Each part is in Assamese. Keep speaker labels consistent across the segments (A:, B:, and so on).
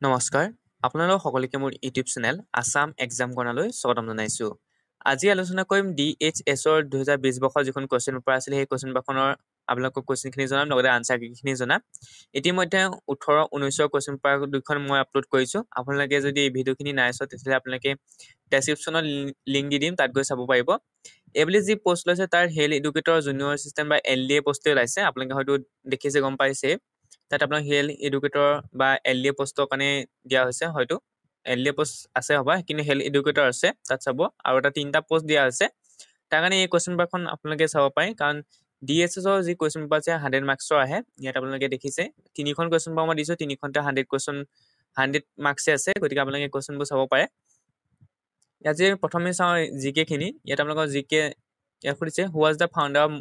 A: নমস্কাৰ আপোনালোক সকলোকে মোৰ ইউটিউব চেনেল আসাম এক্সাম কৰ্ণাৰলৈ স্বাগতম জনাইছোঁ। আজি আলোচনা কৰিম DHSৰ 2020 বৰ্ষৰ যিখন কুৱেশ্যন পেপাৰ আছিল সেই কুৱেশ্যন পেপাৰখনৰ আপোনালোকক কুৱেশ্যনখিনি জনাম লগতে আনসাৰ কিখিনি জনাম। ইতিমধ্যে 18-19ৰ কুৱেশ্যন পেপাৰ দুখন মই আপলোড কৰিছোঁ। আপোনালোকে যদি এই ভিডিঅ'খিনি নাই চোৱা তেতিয়াহ'লে আপোনালোকে ডেছক্ৰিপশ্যনত লিংক দি দিম, তাত গৈ চাব পাৰিব। এইবুলি যি পোষ্ট লৈছে তাৰ হেল এডুকেটৰ জুনিয়ৰ এছিষ্টেণ্ট বা LDA পোষ্টে ওলাইছে। আপোনালোকে হয়তো দেখিছে, গম পাইছে। তাত আপোনাৰ হেল এডুকেটৰ বা LDA পোষ্টৰ কাৰণে দিয়া হৈছে, হয়তো LDA পোষ্ট আছে হ'ব, কিন্তু হেল এডুকেটৰ আছে, তাত চাব। আৰু এটা 3টা পোষ্ট দিয়া হৈছে। তাৰ কাৰণে এই কুৱেশ্যন পেপাৰখন আপোনালোকে চাব পাৰে, কাৰণ DSSৰ যি কুৱেশ্যন পেপাৰ আছে 100 মাৰ্কছৰ আহে। ইয়াত আপোনালোকে দেখিছে 3খন কুৱেশ্যন পেপাৰ মই দিছোঁ, 3খনতে 100 মাৰ্কছে আছে, গতিকে আপোনালোকে কুৱেশ্যনবোৰ চাব পাৰে। ইয়াত যে প্ৰথমে চাওঁ জিকে খিনি। ইয়াত আপোনালোকৰ জিকে ইয়াত সুধিছে হু was the founder of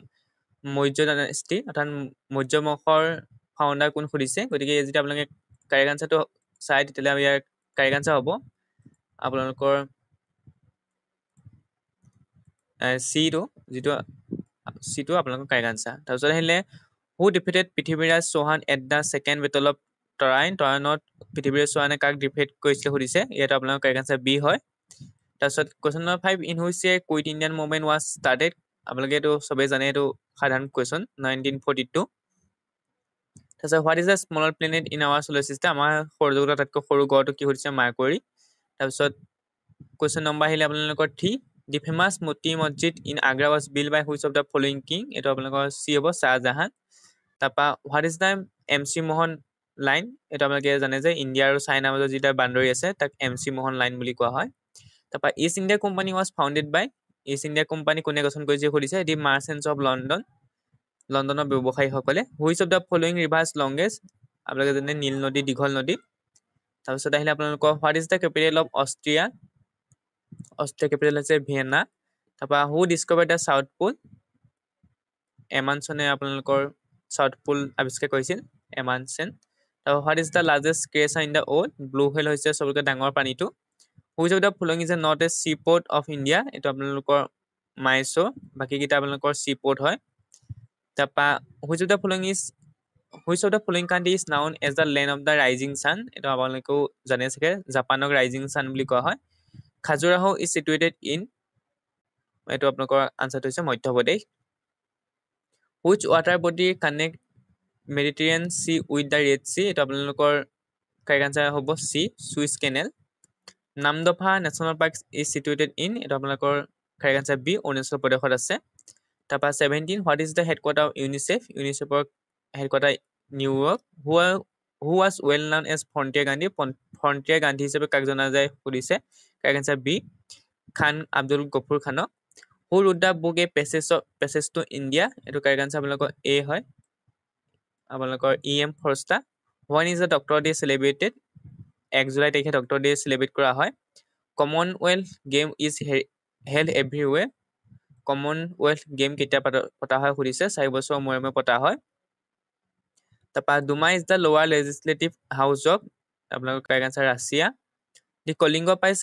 A: Maurya dynasty, অৰ্থাৎ মৌৰ্য বংশৰ ফাউণ্ডাৰ কোন সুধিছে। গতিকে যেতিয়া আপোনালোকে কাৰেক্ট আনচাৰটো চাই তেতিয়াহ'লে ইয়াৰ কাৰেক্ট আনচাৰ হ'ব আপোনালোকৰ চিটো আপোনালোকৰ কাৰেক্ট আনচাৰ। তাৰপিছত আহিলে who defeated Prithviraj Chauhan at the second battle of তৰাইনত পৃথিৱীৰাজ চৌহানে কাক ডিফিট কৰিছিলে সুধিছে। ইয়াত আপোনালোকৰ কাৰেক্ট আনচাৰ বি হয়। তাৰপিছত question number 5 in which year quit Indian movement was started. আপোনালোকে এইটো চবেই জানে, এইটো সাধাৰণ কুৱেশ্যন, 1942। তাৰপিছত what is the smaller planet in our solar system, আমাৰ সৌৰজগতৰ আটাইতকৈ সৰু গ্ৰহটো কি সুধিছে, মাৰ্কুৰী। তাৰপিছত কুৱেশ্যন নম্বৰ আহিলে আপোনালোকৰ 3 দি famous Moti Masjid in Agra was built by which of the following king. এইটো আপোনালোকৰ চি হ'ব, শ্বাহজাহান। তাৰপৰা what is the MC Mahon line, এইটো আপোনালোকে জানে যে ইণ্ডিয়া আৰু চাইনাৰ মাজত যিটা বাউণ্ডেৰী আছে তাক MC মোহন লাইন বুলি কোৱা হয়। তাৰপৰা East India Company was founded by, East India Company কোনে গঠন কৰিছে সুধিছে। দি মাৰ্চেণ্টছ অফ লণ্ডনৰ ব্যৱসায়ীসকলে। Which of the following rivers longest, আপোনালোকে জানে নীল নদী, দীঘল নদী। তাৰপিছত আহিলে আপোনালোকৰ what is the capital of Austria capital হৈছে ভিয়েনা। তাৰপৰা who discovered the South Pole, এমানছনে আপোনালোকৰ চাউথ পোল আৱিষ্কাৰ কৰিছিল, এমানছেন। তাৰপৰা what is the largest creature in the world, blue whale হৈছে চবতকৈ ডাঙৰ পানীটো। Which of the following is not a sea port of India, এইটো আপোনালোকৰ মাইছো, বাকীকেইটা আপোনালোকৰ চি পৰ্ট হয়। তাৰপৰা which of the following country is known as the land of the rising sun, এইটো আপোনালোকেও জানে চাগে, জাপানক ৰাইজিং ছান বুলি কোৱা হয়। খাজুৰাহো ইজ চিটুৱেটেড ইন, এইটো আপোনালোকৰ আনচাৰটো হৈছে Madhya Pradesh. Which water body connect Mediterranean sea with the red sea, এইটো আপোনালোকৰ কাৰেক্ট আনচাৰ হ'ব C, Suez canal. Namdapha national park is situated in, এইটো আপোনালোকৰ কাৰেক্ট আনচাৰ বি, অৰুণাচল প্ৰদেশত আছে। তাৰপৰা 17 what is the headquarter of ইউনিচেফৰ headquarter New York. Who was well known as frontier Gandhi, frontier Gandhi হিচাপে কাক জনা যায় সুধিছে। Correct answer B, Khan Abdul Ghaffar খানক। Who wrote the book a passage to India, এইটো কাৰেক্ট আনচাৰ আপোনালোকৰ এ হয়, আপোনালোকৰ EM Forster. When is the doctor day celebrated, 1 July তাৰিখে ডক্টৰ ডে চেলিব্ৰেট কৰা হয়। Commonwealth game is held everywhere, Commonwealth game কেতিয়া পতা হয় সুধিছে, 4 বছৰৰ মূৰে মূৰে পতা হয়। তাৰপৰা ডুমা ইজ দ্য লোৱাৰ লেজিছলেটিভ হাউচ অফ, আপোনালোকৰ কাৰেক্ট আনচাৰ ৰাছিয়া। দি কলিংগ প্ৰাইজ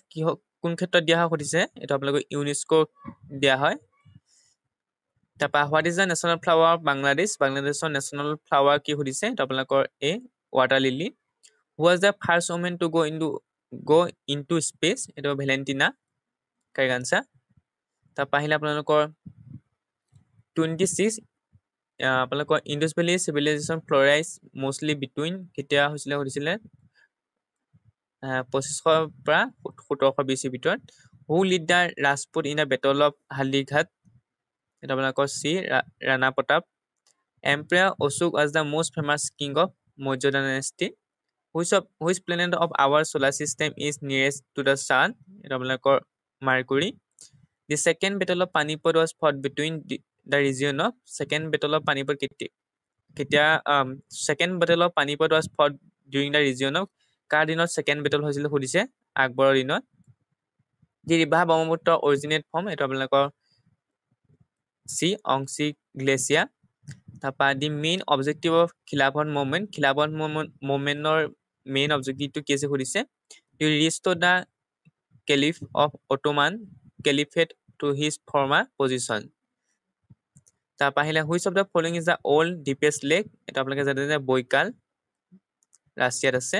A: কোন ক্ষেত্ৰত দিয়া হয় সুধিছে, এইটো আপোনালোকৰ ইউনেস্কো দিয়া হয়। তাৰপৰা what is the national flower of Bangladesh, বাংলাদেশৰ নেশ্যনেল ফ্লাৱাৰ কি সুধিছে, এইটো আপোনালোকৰ A, water lily. Who was the first woman to go into space, এইটো ভেলেণ্টিনা, কাৰেক্ট আনচাৰ। তাৰপৰা আহিলে আপোনালোকৰ 26 আপোনালোকৰ Indus valley civilization flourished mostly between, কেতিয়া হৈছিলে সুধিছিলে, 2500 পৰা 1720 ভিতৰত। Who led the Rajput in the battle of Haldighat, এইটো আপোনালোকৰ C, Rana Pratap. Empire Ashok was the most famous king of Maurya dynasty. Which planet of our solar system is nearest to the sun, এইটো আপোনালোকৰ Mercury. The second battle of Panipat was fought between the region of, second battle of Panipat was fought during the region of, কাৰ দিনত ছেকেণ্ড বেটল হৈছিলে সুধিছে, আকবৰৰ দিনত। The river Brahmaputra originate from, এইটো আপোনালোকৰ চি, অংশী গ্লেচিয়াৰ। তাৰপৰা দি মেইন অবজেক্টিভ অফ খিলাফত মুভমেণ্টৰ মেইন অবজেক্টিভটো কি আছে সুধিছে। To restore the caliph of Ottoman caliphate to his former position. তাৰপৰা আহিলে which of the following is the old deepest lake, এইটো আপোনালোকে জানে যে বৈকাল, ৰাছিয়াত আছে।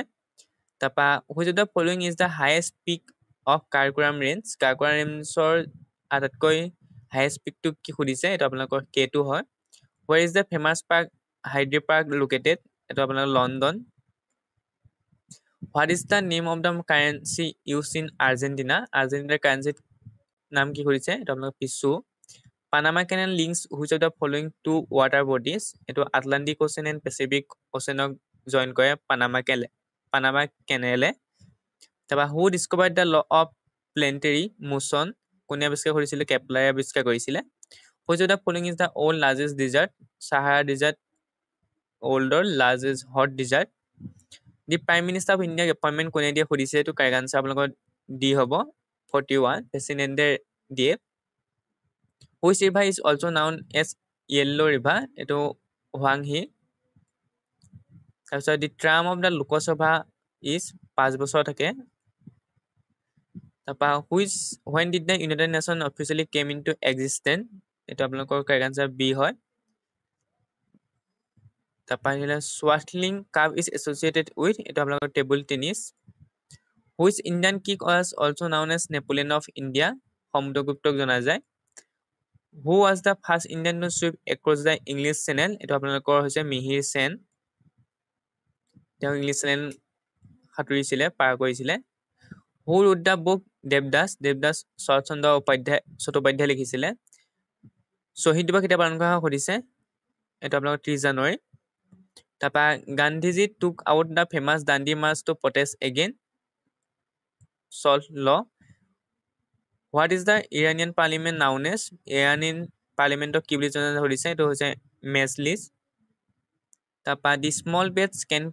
A: তাৰপা which of the following is the highest peak of Karakoram range? Karakoram rangeৰ আটাইতকৈ highest peak টো কি সুধিছে এটা আপোনালোকৰ K2 হয় where is the famous park Hyde Park located এটা আপোনালোকৰ London what is the name of the currency used in Argentina Argentina currency নাম কি কৰিছে এটা আপোনালোকৰ পিছু Panama Canal links which of the following two water bodies এটো Atlantic Ocean and Pacific Ocean join কৰে Panama Canal তাৰপা who discovered the law of planetary motion কোনে আৱিষ্কাৰ কৰিছিল কেপলাৰে আৱিষ্কাৰ কৰিছিল which of the following is the old largest desert Sahara desert older largest hot desert the prime minister of India appointment কোনে দিয়ে সুধিছে এটো কাৰেক্ট আনসাৰ আপোনালোকৰ ডি হ'ব 41 প্ৰেসিডেন্ট দিয়ে which river is also known as yellow river এটো Huanghe তাৰপিছত the term of the Lok Sabha is 5 বছৰ থাকে তাৰপা when did the United Nations officially came into existence এটো আপোনালোকৰ কাৰেক্ট আনসাৰ বি হয় তাৰপা হিলা swaddling cup is associated with এটো আপোনালোকৰ table tennis which Indian king was also known as Napoleon of India সমুদ্ৰগুপ্তক জনা যায় who was the first Indian to sweep across the English Channel এটো আপোনালোকৰ হৈছে মিহিৰ সেন তেওঁ ইংলিছ চেনেল সাঁতুৰিছিলে পাৰ কৰিছিলে who wrote the book Devdas Sarat Chandra Chattopadhyay লিখিছিলে শ্বহীদ দিৱস কেতিয়া পালন কৰা সুধিছে এটো আপোনালোকৰ 30 জানুৱাৰী তাৰপা Gandhiji took out the famous Dandi March to protest against salt law what is the Iranian parliament known as Iranian parliament কি বুলি জনা সুধিছে এটো হৈছে মেজলিস তাৰপা the small birds can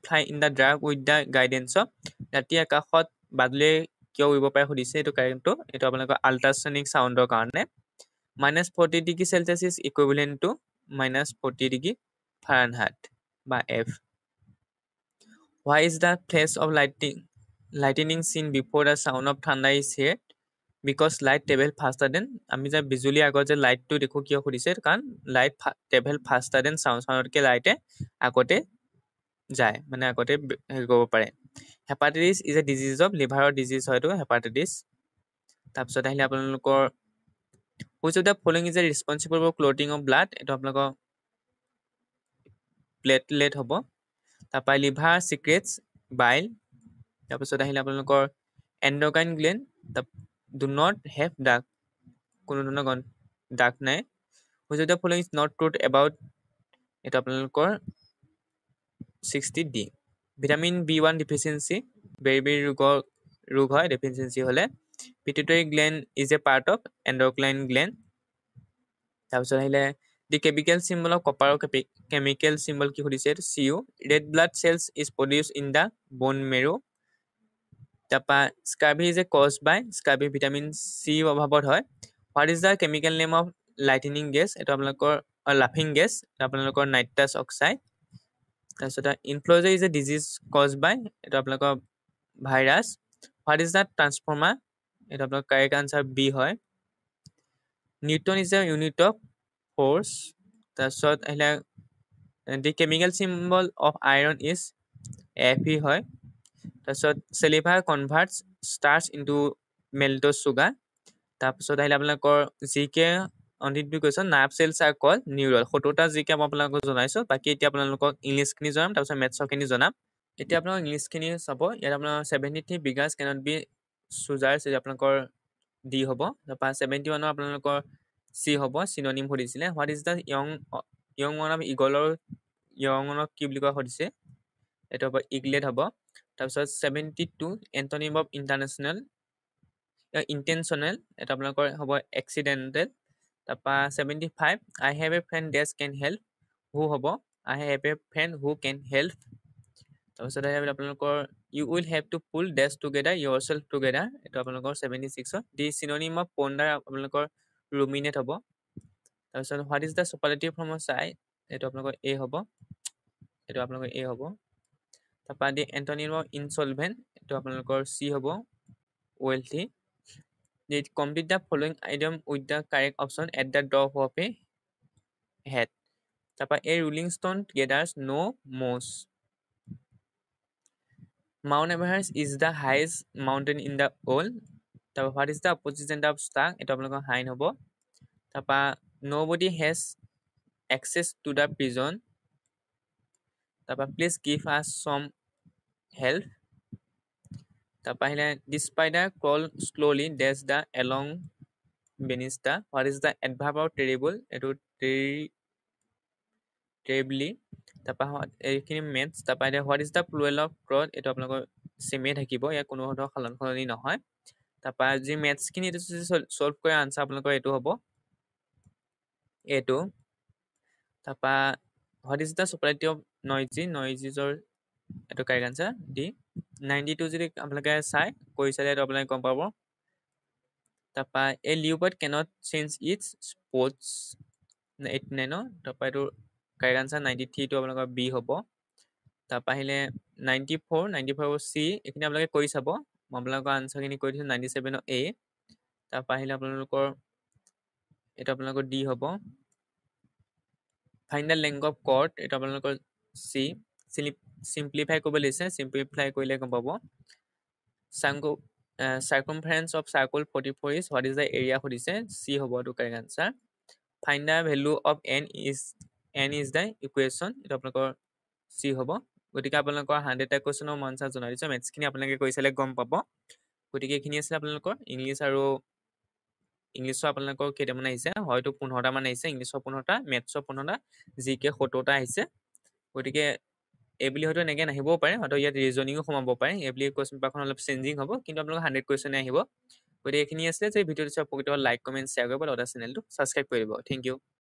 A: fly in the dark with the guidance of ৰাতি আকাশত বাদলে কিয় উৰিব পাৰে সুধিছে এটো কাৰেক্টটো এটো আপোনালোকৰ আল্ট্ৰাসনিক সাউন্ডৰ কাৰণে -40 degree Celsius is equivalent to -40 degree Fahrenheit বা F why is the flash of lightning seen before the sound of thunder is heard because light travel faster than আমি যে বিজুলী আগত যে লাইটটো দেখো কিয় সুধিছে কাৰণ লাইট travel faster than soundতকে লাইটে আগতে যায় মানে আগতে কৰিব পাৰে hepatitis is a disease of liver disease হয়তো হেপাটাইটিস তাৰপিছত আহিলে আপোনালোকৰ which of the following is responsible for clotting of blood এটো আপোনালোকৰ প্লেটলেট হ'ব তাৰপা লিভাৰ সিক্ৰেটস বাইল তাৰপিছত আহিলে আপোনালোকৰ এন্ডোক্ৰাইন gland do not have dark কোনো ধৰণৰ dark নাই which of the following is not true about এটা আপোনালোকৰ 60D ভিটামিন B1 deficiency বেৰি ৰোগ হয় deficiency হলে pituitary gland is a part of endocrine gland তাৰপিছত আহিলে the chemical symbol of copper chemical symbol কি সুধিছে Cu red blood cells is produced in the bone marrow তাৰপা scurvy is a caused by scurvy vitamin C অভাৱত হয় what is the chemical name of lightning gas এটা আপোনালোকৰ laughing gas আপোনালোকৰ nitrous oxide তাৰপিছত influenza is a disease caused by এটা আপোনালোকৰ virus what is the transformer এটা আপোনালোকৰ কাৰেক্ট আনসাৰ বি হয় Newton is a unit of force তাৰপিছত আহিলে the chemical symbol of iron is Fe হয় তাৰপিছত saliva converts starch into maltose sugar তাৰপিছত আহিলে আপোনালোকৰ জিকে অন্তিমটো কৈছে nerve cells are called neural 70টা জিকে মই আপোনালোকক জনাইছো বাকি এতিয়া আপোনালোকক ইংলিশ খিনি জনাম তাৰপিছত মেথছৰ খিনি জনাম এতিয়া আপোনালোক ইংলিশ খিনি চাব ইয়াত আপোনাৰ 73 beggars cannot be choosers আপোনালোকৰ ডি হ'ব তাৰপা 71 আপোনালোকৰ সি হ'ব সিনোনিম সুধিছিলে what is the young one of eagle young one কি বুলি কোৱা সুধিছে এটা হ'ব ইগলেট হ'ব তাৰপিছত 72 এন্টোনিম অফ intentional এটা আপোনালোকৰ হ'ব accidental তাৰপা 75 I have a friend that can help who হ'ব I have a friend who can help তাৰপিছত আপোনালোকৰ you will have to pull dash together yourself together এটা আপোনালোকৰ 76 the synonym of ponder আপোনালোকৰ ruminate হ'ব তাৰপিছত what is the superlative form of shy এটা আপোনালোকৰ a হ'ব এটা আপোনালোকৰ a হ'ব তাৰপা the antonym of insolvent এটা আপোনালোকৰ c হ'ব wealthy they complete the following item with the correct option at the drop of a hat তাৰপৰা a rolling stone gathers no moss. Mount Everest is the highest mountain in the world. তাৰপৰা what is the opposite gender of star? এইটো আপোনালোকৰ হাইন হ'ব। তাৰপৰা nobody has access to the prison. তাৰপৰা please give us some help. তাৰপৰা আহিলে the spider crawl slowly dash the along beneath the. What is the adverb of terrible? এইটো terribly. তাৰপৰা এইখিনি মেথছ। তাৰপৰা এতিয়া what is the plural of crowd? এইটো আপোনালোকৰ চেমে থাকিব, ইয়াত কোনো ধৰণৰ সালন সলনি নহয়। তাৰপৰা যি মেথছখিনি এইটো যদি চল্ভ কৰে আনচাৰ আপোনালোকৰ এইটো হ'ব এইটো। তাৰপৰা what is the superlative of noisy? noisyৰ এইটো কাৰেক্ট আনচাৰ ডি। 92 যদি আপোনালোকে চাই কৰি চালে এইটো আপোনালোকে গম পাব। তাৰপৰা a leopard cannot change its spots 89 তাৰপৰা এইটো কাৰেক্ট আনচাৰ 93 টো আপোনালোকৰ বি হ'ব। তাৰপৰা আহিলে 94 চি এইখিনি আপোনালোকে কৰি চাব। মই আপোনালোকৰ আনচাৰখিনি কৰি দিছোঁ 97 এ। তাৰপৰা আহিলে আপোনালোকৰ এইটো আপোনালোকৰ ডি হ'ব। Find the length of cord এইটো আপোনালোকৰ চি। চিম্প্লিফাই কৰিব লাগিছে, চিম্প্লিফাই কৰিলে গম পাব। Circumference of circle 44 is what is the area সুধিছে, চি হ'ব এইটো correct answer. Find the value of N is the equation এইটো আপোনালোকৰ চি হ'ব। গতিকে আপোনালোকৰ 100টা কুৱেশ্যনৰ মই আনচাৰ জনাই দিছোঁ। মেথছখিনি আপোনালোকে কৰি চালে গম পাব। গতিকে এইখিনি আছিলে আপোনালোকৰ ইংলিছ আৰু ইংলিছৰ আপোনালোকৰ কেইটামান আহিছে, হয়তো 15টা মান আহিছে, ইংলিছৰ 15টা, মেথছৰ 15টা, জিকে 70টা আহিছে। গতিকে এইবুলি হয়তো এনেকৈ নাহিবও পাৰে, হয়তো ইয়াত ৰিজনিঙো সোমাব পাৰে। এইবুলি কুৱেশ্যন পেপাৰখন অলপ চেঞ্জিং হ'ব, কিন্তু আপোনালোকৰ 100 কুৱেশ্যনে আহিব। গতিকে এইখিনি আছিলে যে ভিডিঅ'টো চাই উপকৃত হ'ল, লাইক কমেণ্ট শ্বেয়াৰ কৰিব, লগতে চেনেলটো ছাবস্ক্ৰাইব কৰি দিব। Thank U.